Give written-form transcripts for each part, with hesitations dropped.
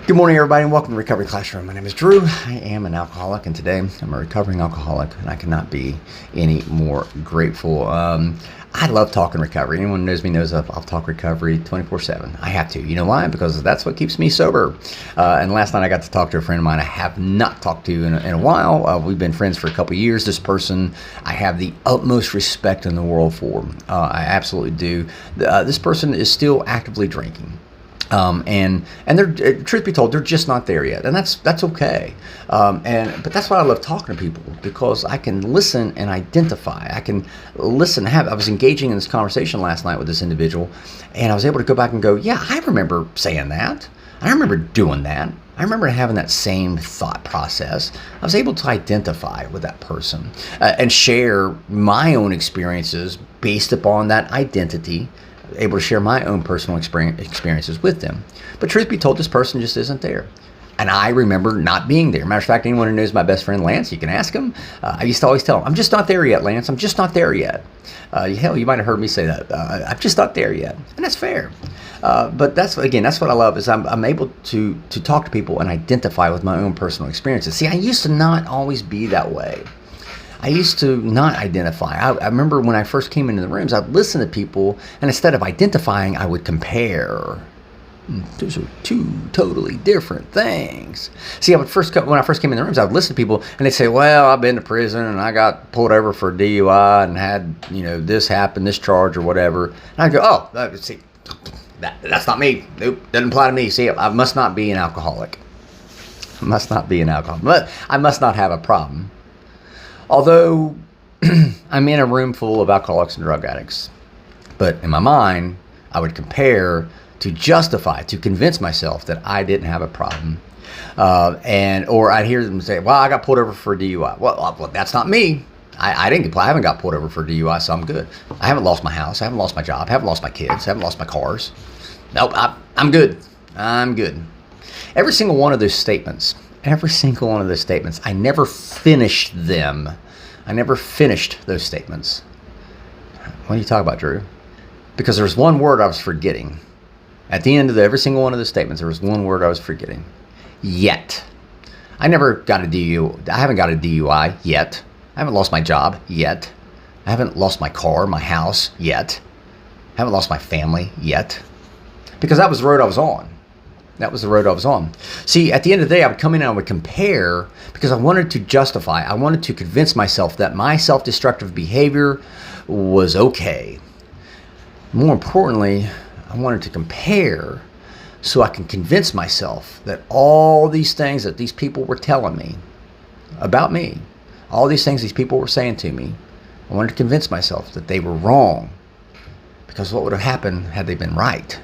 Good morning, everybody, and welcome to Recovery Classroom. My name is Drew. I am an alcoholic, and today I'm a recovering alcoholic, and I cannot be any more grateful. I love talking recovery. Anyone who knows me knows I'll talk recovery 24/7. I have to. You know why? Because that's what keeps me sober. And last night I got to talk to a friend of mine I have not talked to in a while. We've been friends for a couple years. This person I have the utmost respect in the world for. I absolutely do. This person is still actively drinking. And they're, truth be told, they're just not there yet, and that's okay. But that's why I love talking to people, because I can listen and identify. I can listen. I was engaging in this conversation last night with this individual, and I was able to go back and go, yeah, I remember saying that. I remember doing that. I remember having that same thought process. I was able to identify with that person and share my own experiences based upon that identity, able to share my own personal experiences with them. But truth be told, this person just isn't there. And I remember not being there. Matter of fact, anyone who knows my best friend Lance, you can ask him. I used to always tell him, I'm just not there yet, Lance. I'm just not there yet. Hell, you might have heard me say that. I'm just not there yet. And that's fair. But that's what I love, is I'm able to talk to people and identify with my own personal experiences. See, I used to not always be that way. I used to not identify. I remember when I first came into the rooms, I'd listen to people, and instead of identifying, I would compare. Those are two totally different things. See, when I first came in the rooms, I would listen to people, and they'd say, well, I've been to prison, and I got pulled over for DUI, and had, this happen, this charge, or whatever. And I'd go, oh, see, that's not me. Nope, doesn't apply to me. See, I must not be an alcoholic. I must not be an alcoholic. But I must not have a problem. Although I'm in a room full of alcoholics and drug addicts, but in my mind, I would compare to justify, to convince myself that I didn't have a problem. Or I'd hear them say, well, I got pulled over for a DUI. Well, that's not me. I haven't got pulled over for a DUI, so I'm good. I haven't lost my house. I haven't lost my job. I haven't lost my kids. I haven't lost my cars. Nope, I'm good. I'm good. Every single one of those statements, I never finished them. I never finished those statements. What are you talking about, Drew? Because there's one word I was forgetting. At the end of every single one of the statements, there was one word I was forgetting. Yet. I haven't got a DUI yet. I haven't lost my job yet. I haven't lost my car, my house yet. I haven't lost my family yet. Because that was the road I was on. See, at the end of the day, I would come in and I would compare, because I wanted to justify, I wanted to convince myself that my self-destructive behavior was okay. More importantly, I wanted to compare so I can convince myself that all these things that these people were telling me about me, all these things these people were saying to me, I wanted to convince myself that they were wrong, because what would have happened had they been right?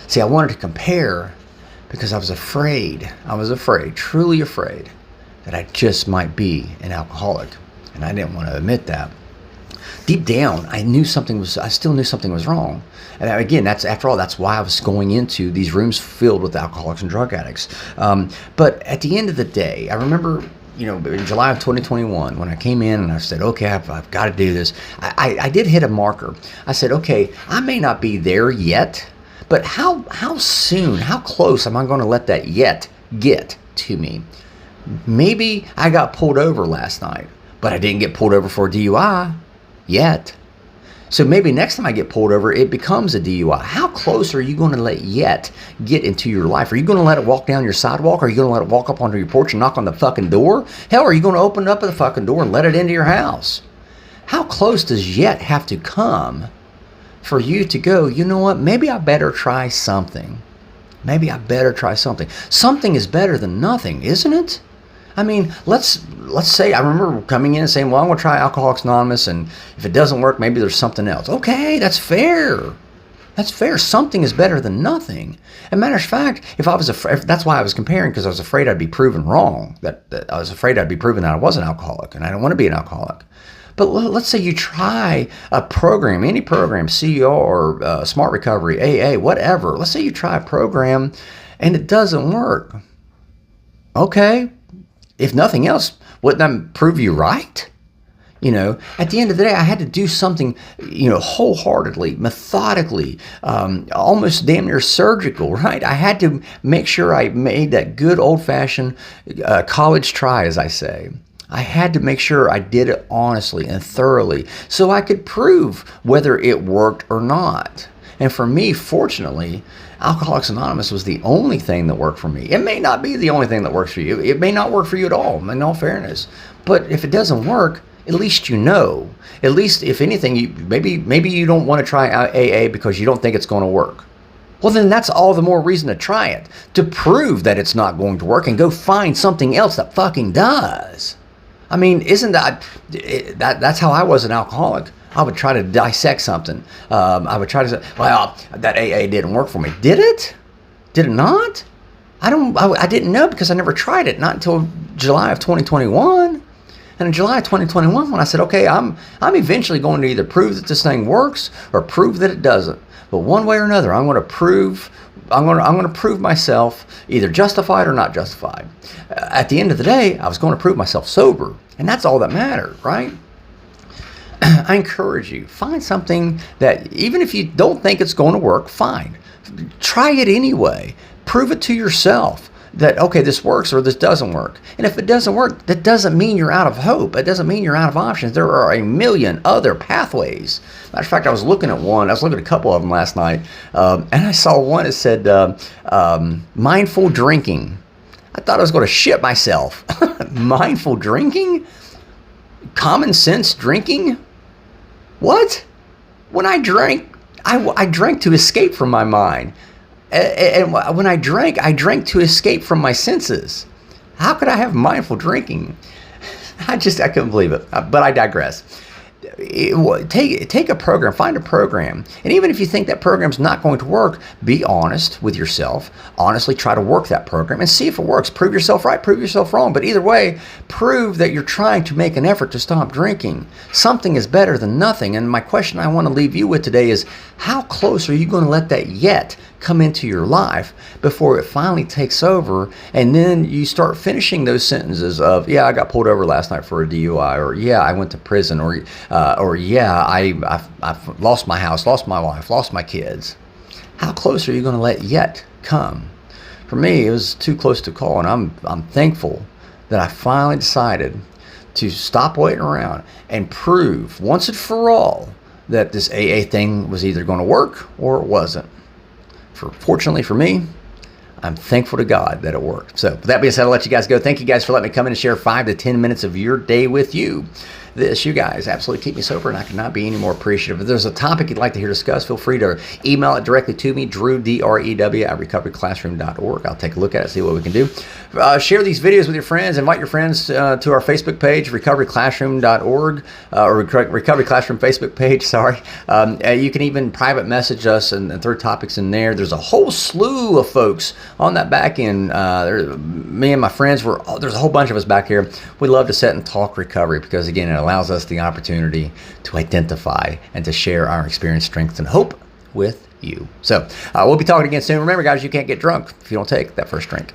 See, I wanted to compare because I was afraid, truly afraid, that I just might be an alcoholic. And I didn't want to admit that. Deep down, I still knew something was wrong. And again, that's why I was going into these rooms filled with alcoholics and drug addicts. But at the end of the day, I remember, in July of 2021, when I came in and I said, okay, I've got to do this. I did hit a marker. I said, okay, I may not be there yet, but how soon, how close am I going to let that yet get to me? Maybe I got pulled over last night, but I didn't get pulled over for a DUI yet. So maybe next time I get pulled over, it becomes a DUI. How close are you going to let yet get into your life? Are you going to let it walk down your sidewalk? Are you going to let it walk up onto your porch and knock on the fucking door? Hell, are you going to open up the fucking door and let it into your house? How close does yet have to come for you to go, you know what, maybe I better try something. Something is better than nothing, isn't it? I mean, let's say I remember coming in and saying, well, I'm going to try Alcoholics Anonymous, and if it doesn't work, maybe there's something else. Okay, that's fair. Something is better than nothing. And matter of fact, that's why I was comparing, because I was afraid I'd be proven wrong. That I was afraid I'd be proven that I was an alcoholic, and I don't want to be an alcoholic. But let's say you try a program, any program, CER, Smart Recovery, AA, whatever. Let's say you try a program and it doesn't work. Okay, if nothing else, wouldn't that prove you right? At the end of the day, I had to do something, wholeheartedly, methodically, almost damn near surgical, right? I had to make sure I made that good old-fashioned college try, as I say. I had to make sure I did it honestly and thoroughly so I could prove whether it worked or not. And for me, fortunately, Alcoholics Anonymous was the only thing that worked for me. It may not be the only thing that works for you. It may not work for you at all, in all fairness. But if it doesn't work, at least you know. At least, if anything, maybe you don't want to try AA because you don't think it's going to work. Well, then that's all the more reason to try it, to prove that it's not going to work and go find something else that fucking does. I mean, isn't that's how I was an alcoholic. I would try to dissect something. I would try to say, well, that AA didn't work for me. Did it? Did it not? I didn't know because I never tried it, not until July of 2021. And in July of 2021, when I said, okay, I'm eventually going to either prove that this thing works or prove that it doesn't. But one way or another, I'm going to prove myself either justified or not justified. At the end of the day, I was going to prove myself sober, and that's all that mattered, right? I encourage you, find something that, even if you don't think it's going to work, fine. Try it anyway. Prove it to yourself that, okay, this works or this doesn't work. And if it doesn't work, that doesn't mean you're out of hope. It doesn't mean you're out of options. There are a million other pathways. Matter of fact, I was looking at a couple of them last night, and I saw one that said mindful drinking. I thought I was going to shit myself. Mindful drinking? Common sense drinking? What? When I drank, I drank to escape from my mind. And when I drank to escape from my senses. How could I have mindful drinking? I couldn't believe it. But I digress. Take a program, find a program. And even if you think that program's not going to work, be honest with yourself. Honestly try to work that program and see if it works. Prove yourself right, prove yourself wrong. But either way, prove that you're trying to make an effort to stop drinking. Something is better than nothing. And my question I want to leave you with today is, how close are you going to let that yet come into your life before it finally takes over, and then you start finishing those sentences of, yeah, I got pulled over last night for a DUI, or yeah, I went to prison, or yeah, I've lost my house, lost my wife, lost my kids. How close are you going to let yet come? For me, it was too close to call, and I'm thankful that I finally decided to stop waiting around and prove once and for all that this AA thing was either going to work or it wasn't. Fortunately for me, I'm thankful to God that it worked. So with that being said, I'll let you guys go. Thank you guys for letting me come in and share 5 to 10 minutes of your day with you. You guys absolutely keep me sober, and I could not be any more appreciative. If there's a topic you'd like to hear discussed, feel free to email it directly to me, Drew, DREW, at recoveryclassroom.org. I'll take a look at it, see what we can do. Share these videos with your friends. Invite your friends to our Facebook page, recoveryclassroom.org, or Recovery Classroom Facebook page, sorry. You can even private message us and throw topics in there. There's a whole slew of folks on that back end. Me and my friends, there's a whole bunch of us back here. We love to sit and talk recovery because, again, it allows us the opportunity to identify and to share our experience, strength, and hope with you. So we'll be talking again soon. Remember, guys, you can't get drunk if you don't take that first drink.